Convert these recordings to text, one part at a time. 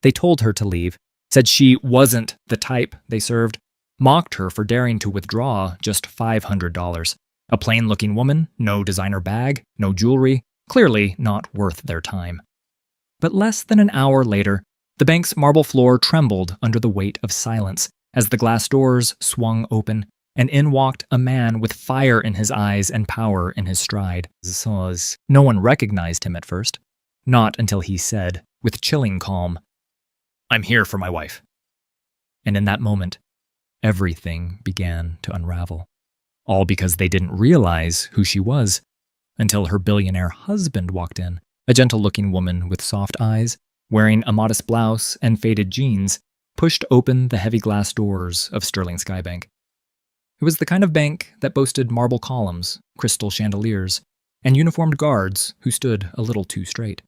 They told her to leave, said she wasn't the type they served, mocked her for daring to withdraw just $500. A plain-looking woman, no designer bag, no jewelry, clearly not worth their time. But less than an hour later, the bank's marble floor trembled under the weight of silence as the glass doors swung open, and in walked a man with fire in his eyes and power in his stride. No one recognized him at first, not until he said, with chilling calm, "I'm here for my wife." And in that moment, everything began to unravel. All because they didn't realize who she was until her billionaire husband walked in, a gentle-looking woman with soft eyes, wearing a modest blouse and faded jeans, pushed open the heavy glass doors of Sterling Sky Bank. It was the kind of bank that boasted marble columns, crystal chandeliers, and uniformed guards who stood a little too straight.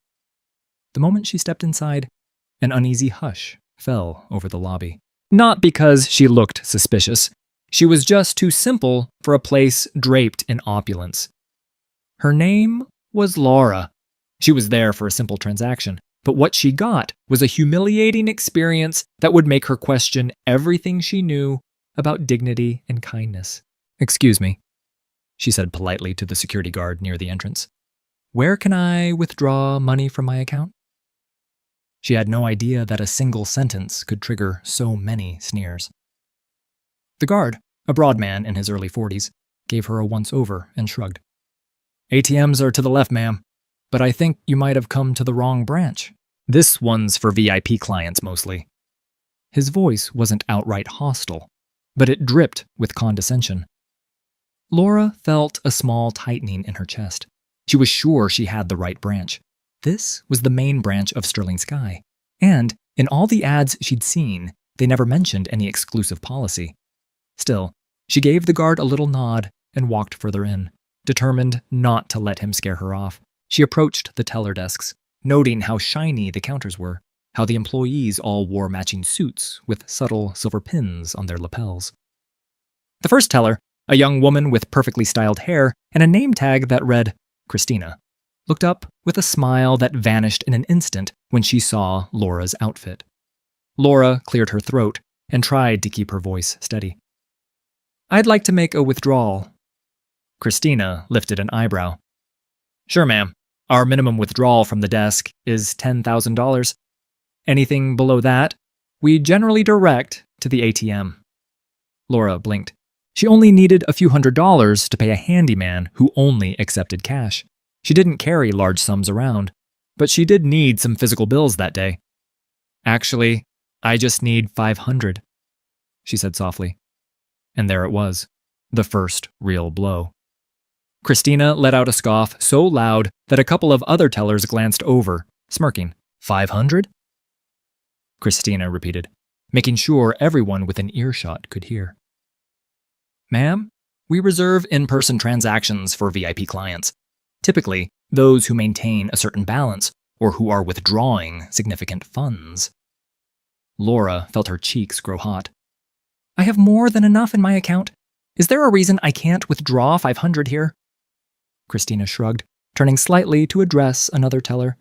The moment she stepped inside, an uneasy hush fell over the lobby. Not because she looked suspicious. She was just too simple for a place draped in opulence. Her name was Laura. She was there for a simple transaction, but what she got was a humiliating experience that would make her question everything she knew about dignity and kindness. "Excuse me," she said politely to the security guard near the entrance. "Where can I withdraw money from my account?" She had no idea that a single sentence could trigger so many sneers. The guard, a broad man in his early 40s, gave her a once-over and shrugged. "ATMs are to the left, ma'am, but I think you might have come to the wrong branch. This one's for VIP clients mostly." His voice wasn't outright hostile, but it dripped with condescension. Laura felt a small tightening in her chest. She was sure she had the right branch. This was the main branch of Sterling Sky, and in all the ads she'd seen, they never mentioned any exclusive policy. Still, she gave the guard a little nod and walked further in, determined not to let him scare her off. She approached the teller desks, noting how shiny the counters were, how the employees all wore matching suits with subtle silver pins on their lapels. The first teller, a young woman with perfectly styled hair and a name tag that read Christina, looked up with a smile that vanished in an instant when she saw Laura's outfit. Laura cleared her throat and tried to keep her voice steady. "I'd like to make a withdrawal." Christina lifted an eyebrow. "Sure, ma'am. Our minimum withdrawal from the desk is $10,000. Anything below that, we generally direct to the ATM." Laura blinked. She only needed a few $100s to pay a handyman who only accepted cash. She didn't carry large sums around, but she did need some physical bills that day. "Actually, I just need $500, she said softly. And there it was, the first real blow. Christina let out a scoff so loud that a couple of other tellers glanced over, smirking. "500? Christina repeated, making sure everyone within earshot could hear. "Ma'am, we reserve in-person transactions for VIP clients. Typically, those who maintain a certain balance or who are withdrawing significant funds." Laura felt her cheeks grow hot. "I have more than enough in my account. Is there a reason I can't withdraw $500 here?" Christina shrugged, turning slightly to address another teller.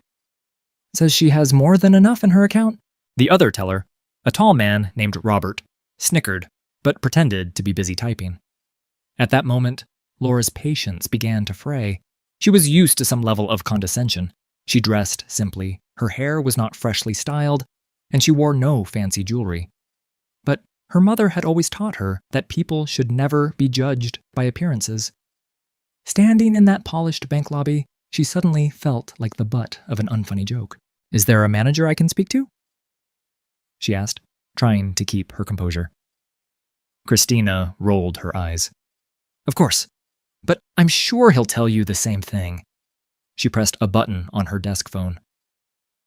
"Says she has more than enough in her account." The other teller, a tall man named Robert, snickered, but pretended to be busy typing. At that moment, Laura's patience began to fray. She was used to some level of condescension. She dressed simply, her hair was not freshly styled, and she wore no fancy jewelry. But her mother had always taught her that people should never be judged by appearances. Standing in that polished bank lobby, she suddenly felt like the butt of an unfunny joke. "Is there a manager I can speak to?" she asked, trying to keep her composure. Christina rolled her eyes. "Of course, but I'm sure he'll tell you the same thing." She pressed a button on her desk phone.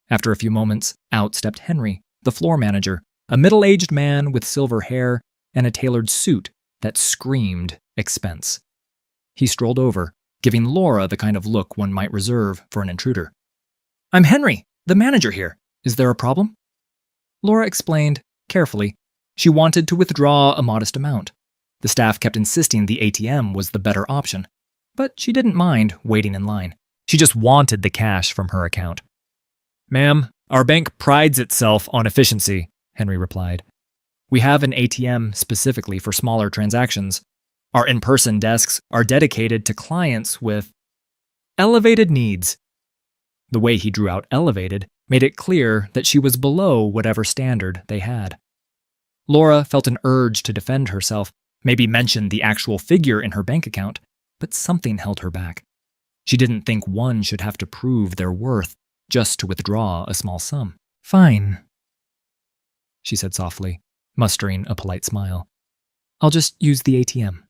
After a few moments, out stepped Henry, the floor manager, a middle-aged man with silver hair and a tailored suit that screamed expense. He strolled over, giving Laura the kind of look one might reserve for an intruder. "I'm Henry, the manager here. Is there a problem?" Laura explained, carefully. She wanted to withdraw a modest amount. The staff kept insisting the ATM was the better option, but she didn't mind waiting in line. She just wanted the cash from her account. "Ma'am, Our bank prides itself on efficiency, Henry replied. We have an ATM specifically for smaller transactions. Our in-person desks are dedicated to clients with elevated needs. The way he drew out elevated made it clear that she was below whatever standard they had. Laura felt an urge to defend herself, maybe mention the actual figure in her bank account, but something held her back. She didn't think one should have to prove their worth just to withdraw a small sum. Fine, she said softly, mustering a polite smile. I'll just use the ATM.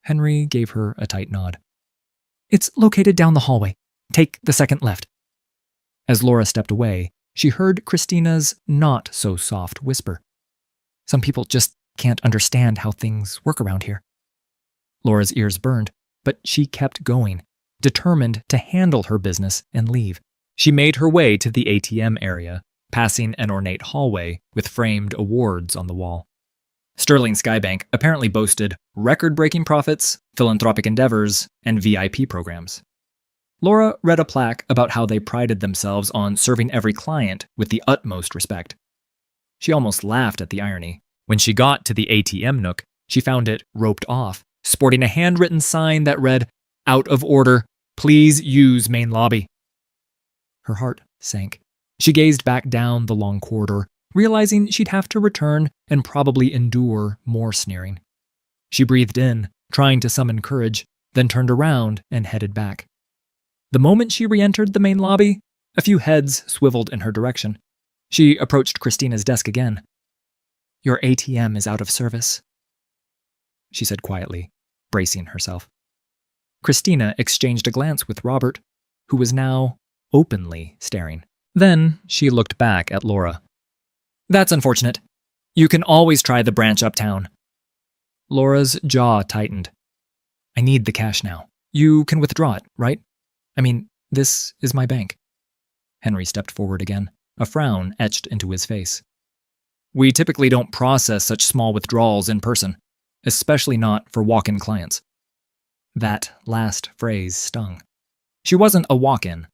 Henry gave her a tight nod. It's located down the hallway. Take the second left. As Laura stepped away, she heard Christina's not-so-soft whisper. Some people just can't understand how things work around here. Laura's ears burned, but she kept going, determined to handle her business and leave. She made her way to the ATM area, passing an ornate hallway with framed awards on the wall. Sterling Skybank apparently boasted record-breaking profits, philanthropic endeavors, and VIP programs. Laura read a plaque about how they prided themselves on serving every client with the utmost respect. She almost laughed at the irony. When she got to the ATM nook, she found it roped off, sporting a handwritten sign that read, "Out of order. Please use main lobby." Her heart sank. She gazed back down the long corridor, realizing she'd have to return and probably endure more sneering. She breathed in, trying to summon courage, then turned around and headed back. The moment she re-entered the main lobby, a few heads swiveled in her direction. She approached Christina's desk again. Your ATM is out of service, she said quietly, bracing herself. Christina exchanged a glance with Robert, who was now openly staring. Then she looked back at Laura. That's unfortunate. You can always try the branch uptown. Laura's jaw tightened. I need the cash now. You can withdraw it, right? I mean, this is my bank. Henry stepped forward again, a frown etched into his face. We typically don't process such small withdrawals in person, especially not for walk-in clients. That last phrase stung. She wasn't a walk-in.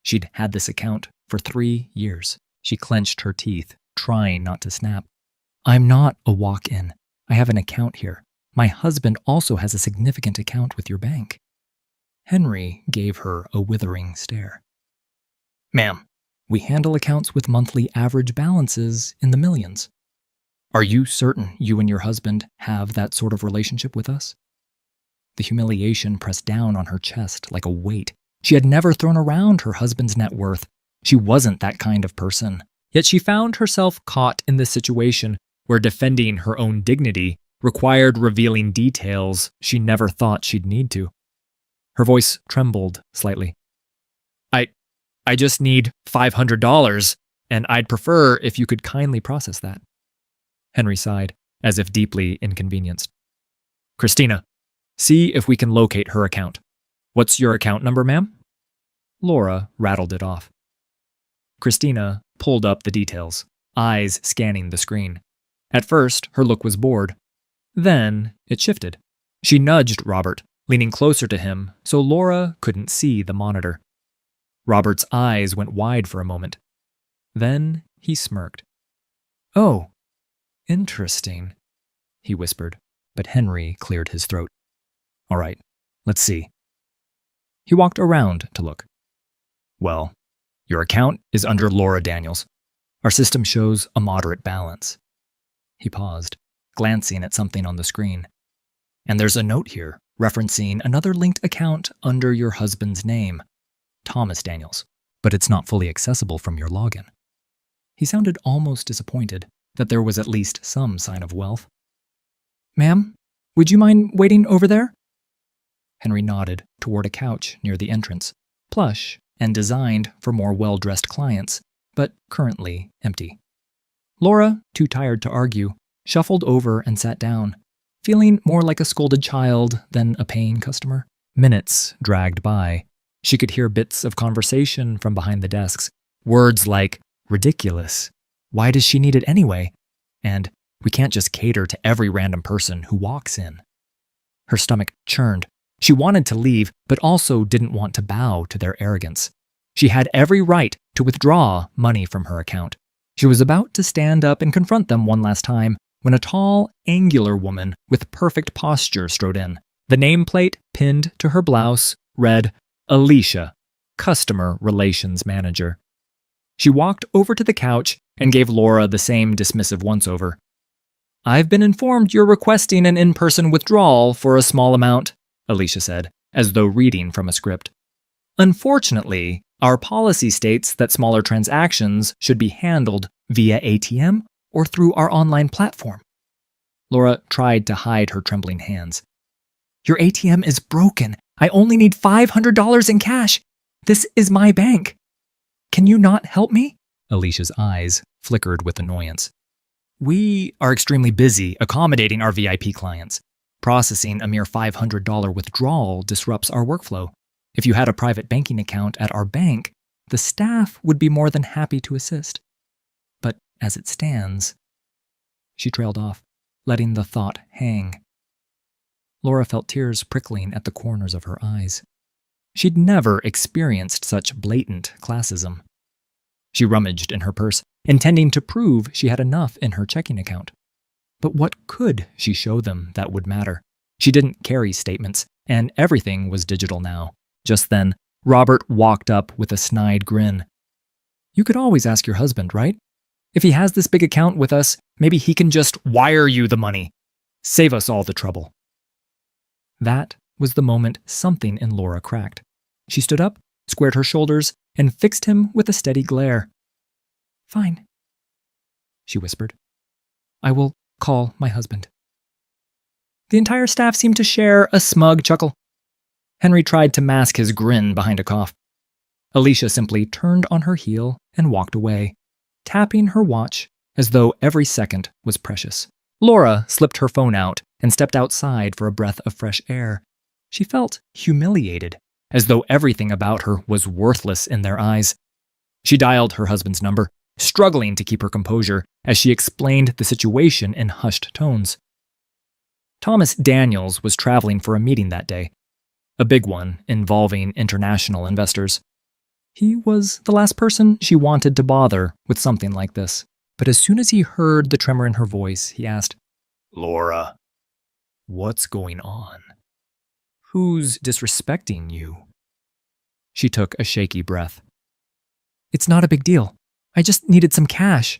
She'd had this account for 3 years. She clenched her teeth, trying not to snap. I'm not a walk-in. I have an account here. My husband also has a significant account with your bank. Henry gave her a withering stare. Ma'am, we handle accounts with monthly average balances in the millions. Are you certain you and your husband have that sort of relationship with us? The humiliation pressed down on her chest like a weight. She had never thrown around her husband's net worth. She wasn't that kind of person. Yet she found herself caught in this situation where defending her own dignity required revealing details she never thought she'd need to. Her voice trembled slightly. I just need $500, and I'd prefer if you could kindly process that. Henry sighed, as if deeply inconvenienced. Christina, see if we can locate her account. What's your account number, ma'am? Laura rattled it off. Christina pulled up the details, eyes scanning the screen. At first, her look was bored. Then it shifted. She nudged Robert, leaning closer to him so Laura couldn't see the monitor. Robert's eyes went wide for a moment. Then he smirked. Oh, interesting, he whispered, but Henry cleared his throat. All right, let's see. He walked around to look. Well, your account is under Laura Daniels. Our system shows a moderate balance. He paused, glancing at something on the screen. And there's a note here referencing another linked account under your husband's name, Thomas Daniels, but it's not fully accessible from your login. He sounded almost disappointed that there was at least some sign of wealth. Ma'am, would you mind waiting over there? Henry nodded toward a couch near the entrance, plush and designed for more well-dressed clients, but currently empty. Laura, too tired to argue, shuffled over and sat down, feeling more like a scolded child than a paying customer. Minutes dragged by. She could hear bits of conversation from behind the desks, words like, ridiculous, why does she need it anyway, and we can't just cater to every random person who walks in. Her stomach churned. She wanted to leave, but also didn't want to bow to their arrogance. She had every right to withdraw money from her account. She was about to stand up and confront them one last time when a tall, angular woman with perfect posture strode in. The nameplate pinned to her blouse read, Alicia, Customer Relations Manager. She walked over to the couch and gave Laura the same dismissive once-over. "I've been informed you're requesting an in-person withdrawal for a small amount," Alicia said, as though reading from a script. "Unfortunately, our policy states that smaller transactions should be handled via ATM or through our online platform." Laura tried to hide her trembling hands. "Your ATM is broken. I only need $500 in cash. This is my bank. Can you not help me?" Alicia's eyes flickered with annoyance. "We are extremely busy accommodating our VIP clients. Processing a mere $500 withdrawal disrupts our workflow. If you had a private banking account at our bank, the staff would be more than happy to assist. But as it stands..." She trailed off, letting the thought hang. Laura felt tears prickling at the corners of her eyes. She'd never experienced such blatant classism. She rummaged in her purse, intending to prove she had enough in her checking account. But what could she show them that would matter? She didn't carry statements, and everything was digital now. Just then, Robert walked up with a snide grin. "You could always ask your husband, right? If he has this big account with us, maybe he can just wire you the money. Save us all the trouble." That was the moment something in Laura cracked. She stood up, squared her shoulders, and fixed him with a steady glare. "Fine," she whispered. "I will call my husband." The entire staff seemed to share a smug chuckle. Henry tried to mask his grin behind a cough. Alicia simply turned on her heel and walked away, tapping her watch as though every second was precious. Laura slipped her phone out and stepped outside for a breath of fresh air. She felt humiliated, as though everything about her was worthless in their eyes. She dialed her husband's number, struggling to keep her composure as she explained the situation in hushed tones. Thomas Daniels was traveling for a meeting that day, a big one involving international investors. He was the last person she wanted to bother with something like this. But as soon as he heard the tremor in her voice, he asked, "Laura, what's going on? Who's disrespecting you?" She took a shaky breath. "It's not a big deal. I just needed some cash,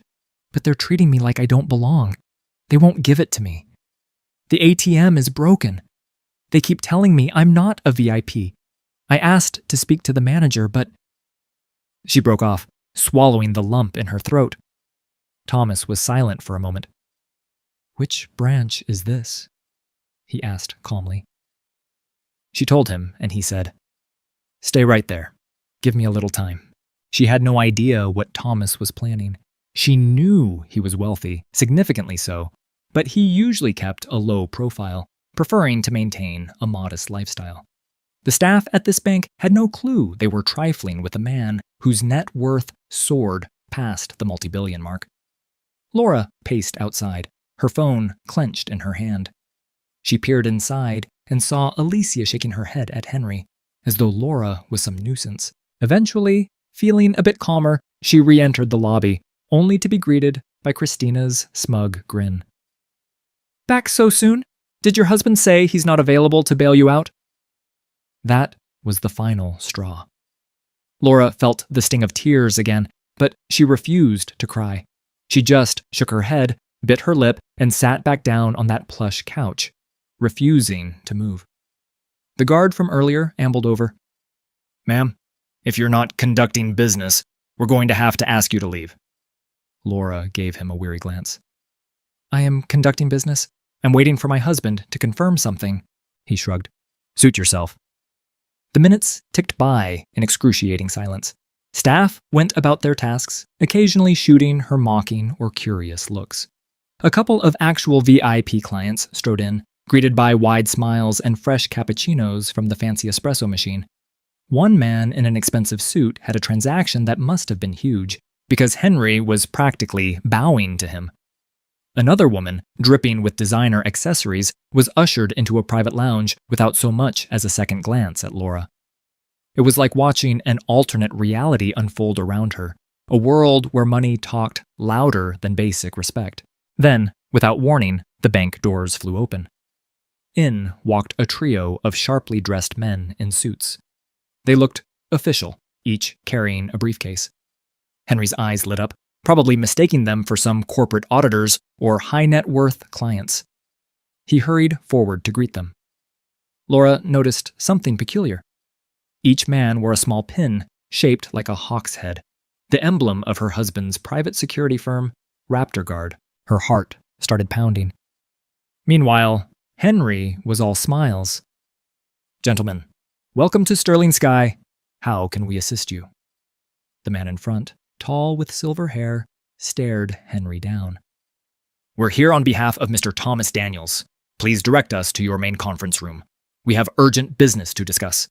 but they're treating me like I don't belong. They won't give it to me. The ATM is broken. They keep telling me I'm not a VIP. I asked to speak to the manager, but..." She broke off, swallowing the lump in her throat. Thomas was silent for a moment. "Which branch is this?" he asked calmly. She told him, and he said, "Stay right there. Give me a little time." She had no idea what Thomas was planning. She knew he was wealthy, significantly so, but he usually kept a low profile, preferring to maintain a modest lifestyle. The staff at this bank had no clue they were trifling with a man whose net worth soared past the multi-billion mark. Laura paced outside, her phone clenched in her hand. She peered inside and saw Alicia shaking her head at Henry, as though Laura was some nuisance. Eventually, feeling a bit calmer, she re-entered the lobby, only to be greeted by Christina's smug grin. "Back so soon? Did your husband say he's not available to bail you out?" That was the final straw. Laura felt the sting of tears again, but she refused to cry. She just shook her head, bit her lip, and sat back down on that plush couch, refusing to move. The guard from earlier ambled over. "Ma'am, if you're not conducting business, we're going to have to ask you to leave." Laura gave him a weary glance. "I am conducting business. I'm waiting for my husband to confirm something," he shrugged. "Suit yourself." The minutes ticked by in excruciating silence. Staff went about their tasks, occasionally shooting her mocking or curious looks. A couple of actual VIP clients strode in, greeted by wide smiles and fresh cappuccinos from the fancy espresso machine. One man in an expensive suit had a transaction that must have been huge, because Henry was practically bowing to him. Another woman, dripping with designer accessories, was ushered into a private lounge without so much as a second glance at Laura. It was like watching an alternate reality unfold around her, a world where money talked louder than basic respect. Then, without warning, the bank doors flew open. In walked a trio of sharply dressed men in suits. They looked official, each carrying a briefcase. Henry's eyes lit up, probably mistaking them for some corporate auditors or high-net-worth clients. He hurried forward to greet them. Laura noticed something peculiar. Each man wore a small pin shaped like a hawk's head, the emblem of her husband's private security firm, Raptor Guard. Her heart started pounding. Meanwhile, Henry was all smiles. "Gentlemen, welcome to Sterling Sky. How can we assist you?" The man in front, tall with silver hair, stared Henry down. "We're here on behalf of Mr. Thomas Daniels. Please direct us to your main conference room. We have urgent business to discuss."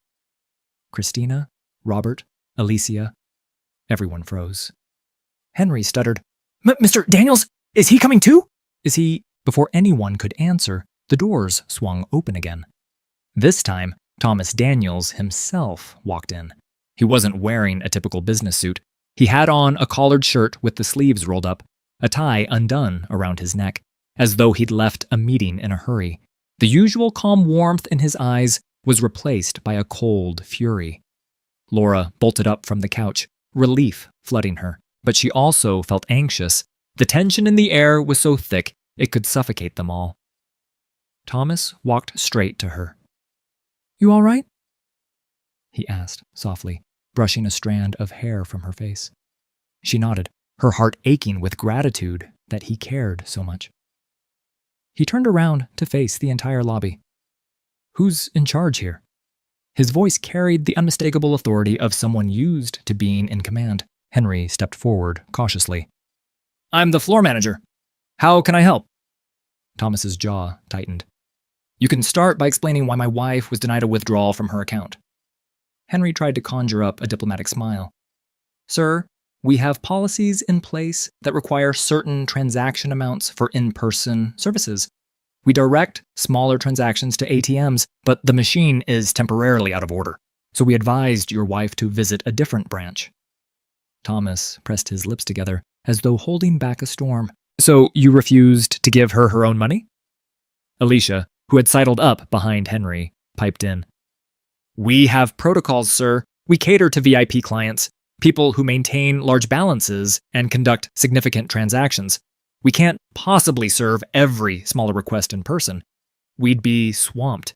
Christina, Robert, Alicia, everyone froze. Henry stuttered, "Mr. Daniels, is he coming too?" "Is he?" Before anyone could answer, the doors swung open again. This time, Thomas Daniels himself walked in. He wasn't wearing a typical business suit. He had on a collared shirt with the sleeves rolled up, a tie undone around his neck, as though he'd left a meeting in a hurry. The usual calm warmth in his eyes was replaced by a cold fury. Laura bolted up from the couch, relief flooding her, but she also felt anxious. The tension in the air was so thick it could suffocate them all. Thomas walked straight to her. "You all right?" he asked softly, brushing a strand of hair from her face. She nodded, her heart aching with gratitude that he cared so much. He turned around to face the entire lobby. "Who's in charge here?" His voice carried the unmistakable authority of someone used to being in command. Henry stepped forward cautiously. "I'm the floor manager. How can I help?" Thomas's jaw tightened. "You can start by explaining why my wife was denied a withdrawal from her account." Henry tried to conjure up a diplomatic smile. "Sir, we have policies in place that require certain transaction amounts for in-person services. We direct smaller transactions to ATMs, but the machine is temporarily out of order, so we advised your wife to visit a different branch." Thomas pressed his lips together, as though holding back a storm. "So you refused to give her her own money?" Alicia, who had sidled up behind Henry, piped in. "We have protocols, sir. We cater to VIP clients, people who maintain large balances and conduct significant transactions. We can't possibly serve every smaller request in person. We'd be swamped."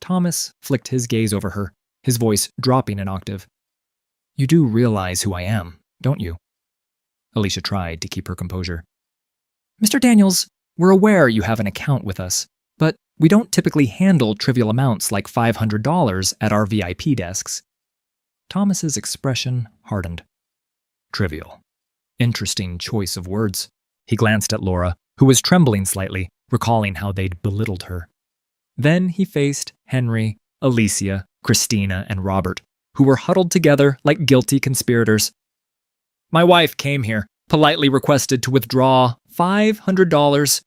Thomas flicked his gaze over her, his voice dropping an octave. "You do realize who I am, don't you?" Alicia tried to keep her composure. "Mr. Daniels, we're aware you have an account with us, but we don't typically handle trivial amounts like $500 at our VIP desks." Thomas's expression hardened. "Trivial. Interesting choice of words." He glanced at Laura, who was trembling slightly, recalling how they'd belittled her. Then he faced Henry, Alicia, Christina, and Robert, who were huddled together like guilty conspirators. "My wife came here, politely requested to withdraw $500.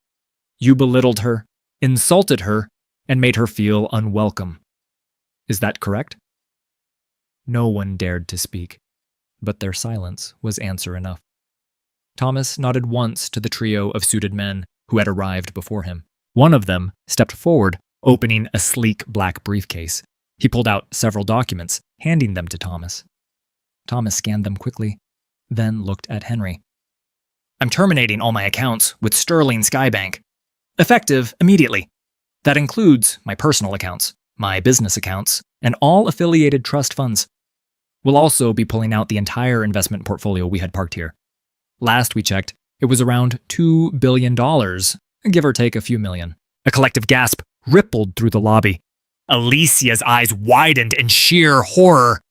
You belittled her, insulted her, and made her feel unwelcome. Is that correct?" No one dared to speak, but their silence was answer enough. Thomas nodded once to the trio of suited men who had arrived before him. One of them stepped forward, opening a sleek black briefcase. He pulled out several documents, handing them to Thomas. Thomas scanned them quickly, then looked at Henry. "I'm terminating all my accounts with Sterling Sky Bank. Effective immediately. That includes my personal accounts, my business accounts, and all affiliated trust funds. We'll also be pulling out the entire investment portfolio we had parked here. Last we checked, it was around $2 billion, give or take a few million." A collective gasp rippled through the lobby. Alicia's eyes widened in sheer horror.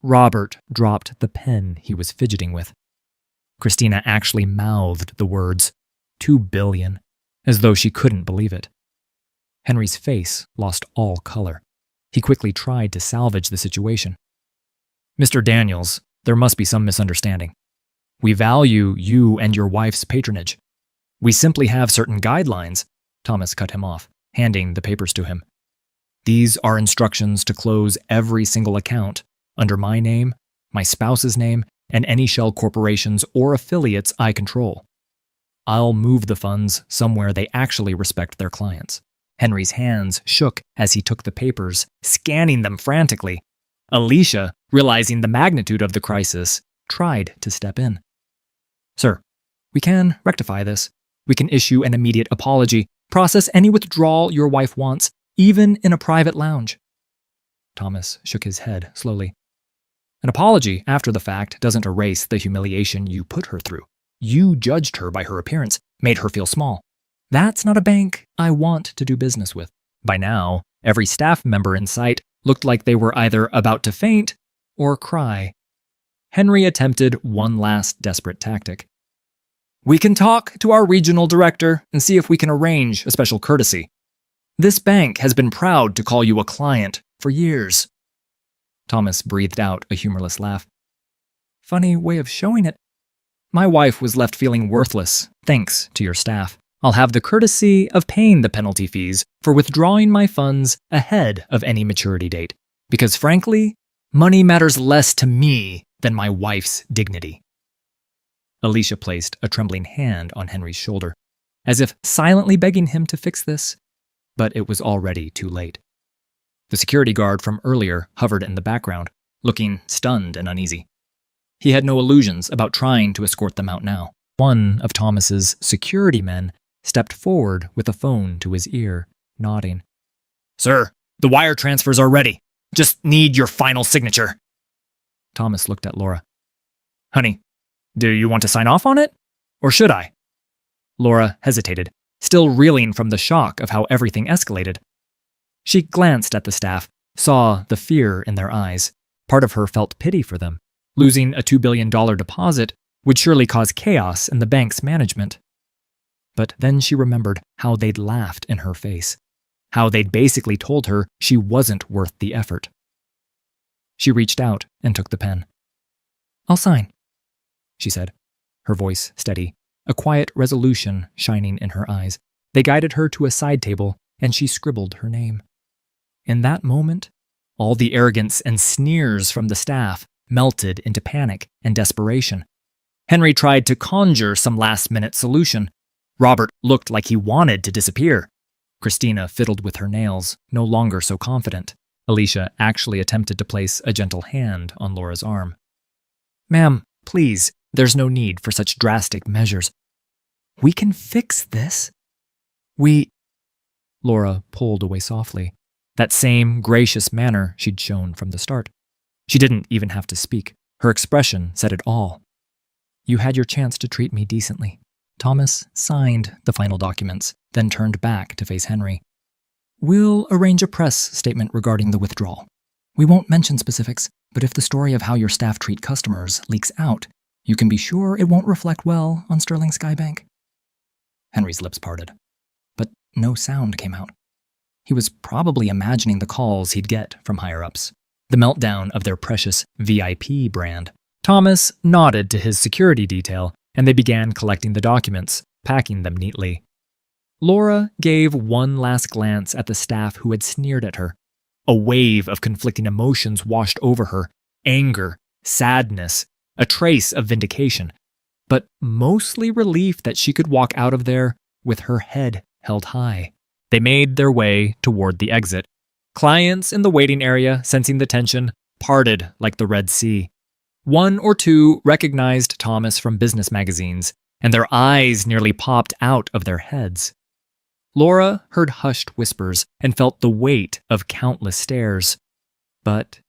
Robert dropped the pen he was fidgeting with. Christina actually mouthed the words, $2 billion, as though she couldn't believe it. Henry's face lost all color. He quickly tried to salvage the situation. "Mr. Daniels, there must be some misunderstanding. We value you and your wife's patronage. We simply have certain guidelines." Thomas cut him off, handing the papers to him. These are instructions to close every single account under my name, my spouse's name, and any shell corporations or affiliates I control. I'll move the funds somewhere they actually respect their clients." Henry's hands shook as he took the papers, scanning them frantically. Alicia, realizing the magnitude of the crisis, tried to step in. "Sir, we can rectify this. We can issue an immediate apology, process any withdrawal your wife wants, even in a private lounge." Thomas shook his head slowly. "An apology after the fact doesn't erase the humiliation you put her through. You judged her by her appearance, made her feel small. That's not a bank I want to do business with." By now, every staff member in sight looked like they were either about to faint or cry. Henry attempted one last desperate tactic. "We can talk to our regional director and see if we can arrange a special courtesy. This bank has been proud to call you a client for years." Thomas breathed out a humorless laugh. "Funny way of showing it. My wife was left feeling worthless, thanks to your staff. I'll have the courtesy of paying the penalty fees for withdrawing my funds ahead of any maturity date, because frankly, money matters less to me than my wife's dignity." Alicia placed a trembling hand on Henry's shoulder, as if silently begging him to fix this, but it was already too late. The security guard from earlier hovered in the background, looking stunned and uneasy. He had no illusions about trying to escort them out now. One of Thomas's security men stepped forward with a phone to his ear, nodding. "Sir, the wire transfers are ready. Just need your final signature." Thomas looked at Laura. "Honey, do you want to sign off on it? Or should I?" Laura hesitated, still reeling from the shock of how everything escalated. She glanced at the staff, saw the fear in their eyes. Part of her felt pity for them. Losing a $2 billion deposit would surely cause chaos in the bank's management. But then she remembered how they'd laughed in her face, how they'd basically told her she wasn't worth the effort. She reached out and took the pen. "I'll sign," she said, her voice steady, a quiet resolution shining in her eyes. They guided her to a side table, and she scribbled her name. In that moment, all the arrogance and sneers from the staff melted into panic and desperation. Henry tried to conjure some last-minute solution. Robert looked like he wanted to disappear. Christina fiddled with her nails, no longer so confident. Alicia actually attempted to place a gentle hand on Laura's arm. "Ma'am, please, there's no need for such drastic measures. We can fix this. Laura pulled away softly, that same gracious manner she'd shown from the start. She didn't even have to speak. Her expression said it all. "You had your chance to treat me decently." Thomas signed the final documents, then turned back to face Henry. "We'll arrange a press statement regarding the withdrawal. We won't mention specifics, but if the story of how your staff treat customers leaks out, you can be sure it won't reflect well on Sterling Sky Bank." Henry's lips parted, but no sound came out. He was probably imagining the calls he'd get from higher-ups, the meltdown of their precious VIP brand. Thomas nodded to his security detail, and they began collecting the documents, packing them neatly. Laura gave one last glance at the staff who had sneered at her. A wave of conflicting emotions washed over her: anger, sadness, a trace of vindication, but mostly relief that she could walk out of there with her head held high. They made their way toward the exit. Clients in the waiting area, sensing the tension, parted like the Red Sea. One or two recognized Thomas from business magazines, and their eyes nearly popped out of their heads. Laura heard hushed whispers and felt the weight of countless stares. But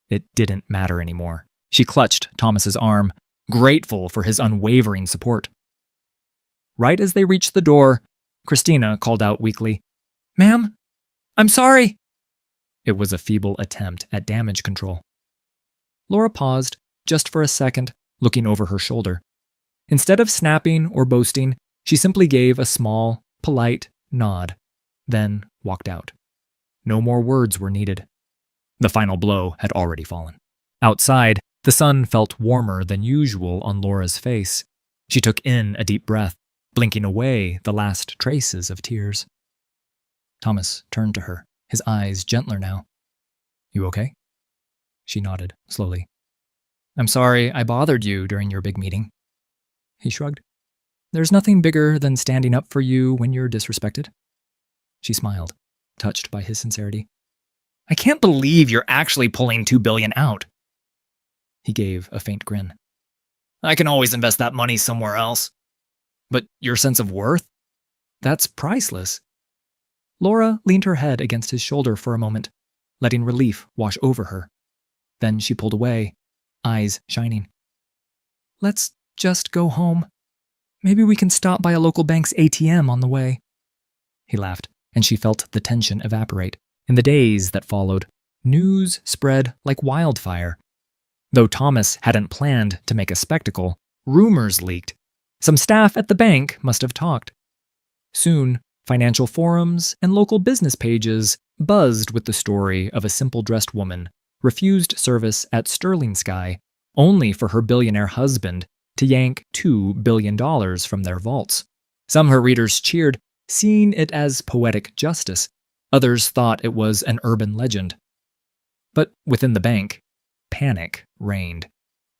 it didn't matter anymore. She clutched Thomas's arm, grateful for his unwavering support. Right as they reached the door, Christina called out weakly, "Ma'am, I'm sorry." It was a feeble attempt at damage control. Laura paused, just for a second, looking over her shoulder. Instead of snapping or boasting, she simply gave a small, polite nod, then walked out. No more words were needed. The final blow had already fallen. Outside, the sun felt warmer than usual on Laura's face. She took in a deep breath, blinking away the last traces of tears. Thomas turned to her. his eyes gentler now. "You okay?" She nodded, slowly. "I'm sorry I bothered you during your big meeting." He shrugged. "There's nothing bigger than standing up for you when you're disrespected." She smiled, touched by his sincerity. "I can't believe you're actually pulling $2 billion out." He gave a faint grin. "I can always invest that money somewhere else." "But your sense of worth? That's priceless." Laura leaned her head against his shoulder for a moment, letting relief wash over her. Then she pulled away, eyes shining. "Let's just go home. Maybe we can stop by a local bank's ATM on the way." He laughed, and she felt the tension evaporate. In the days that followed, news spread like wildfire. Though Thomas hadn't planned to make a spectacle, rumors leaked. Some staff at the bank must have talked. Soon, financial forums and local business pages buzzed with the story of a simple-dressed woman refused service at Sterling Sky only for her billionaire husband to yank $2 billion from their vaults. Some her readers cheered, seeing it as poetic justice. Others thought it was an urban legend. But within the bank, panic reigned.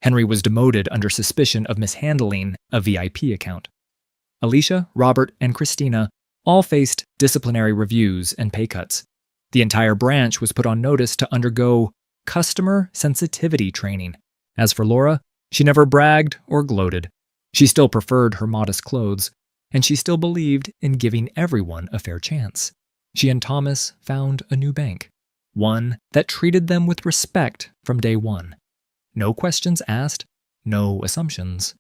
Henry was demoted under suspicion of mishandling a VIP account. Alicia, Robert, and Christina all faced disciplinary reviews and pay cuts. The entire branch was put on notice to undergo customer sensitivity training. As for Laura, she never bragged or gloated. She still preferred her modest clothes, and she still believed in giving everyone a fair chance. She and Thomas found a new bank, one that treated them with respect from day one. No questions asked, no assumptions.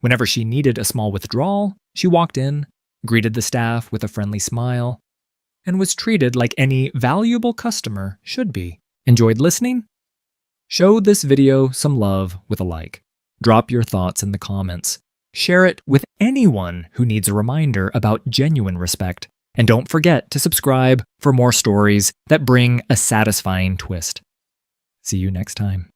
Whenever she needed a small withdrawal, she walked in, greeted the staff with a friendly smile, and was treated like any valuable customer should be. Enjoyed listening? Show this video some love with a like. Drop your thoughts in the comments. Share it with anyone who needs a reminder about genuine respect. And don't forget to subscribe for more stories that bring a satisfying twist. See you next time.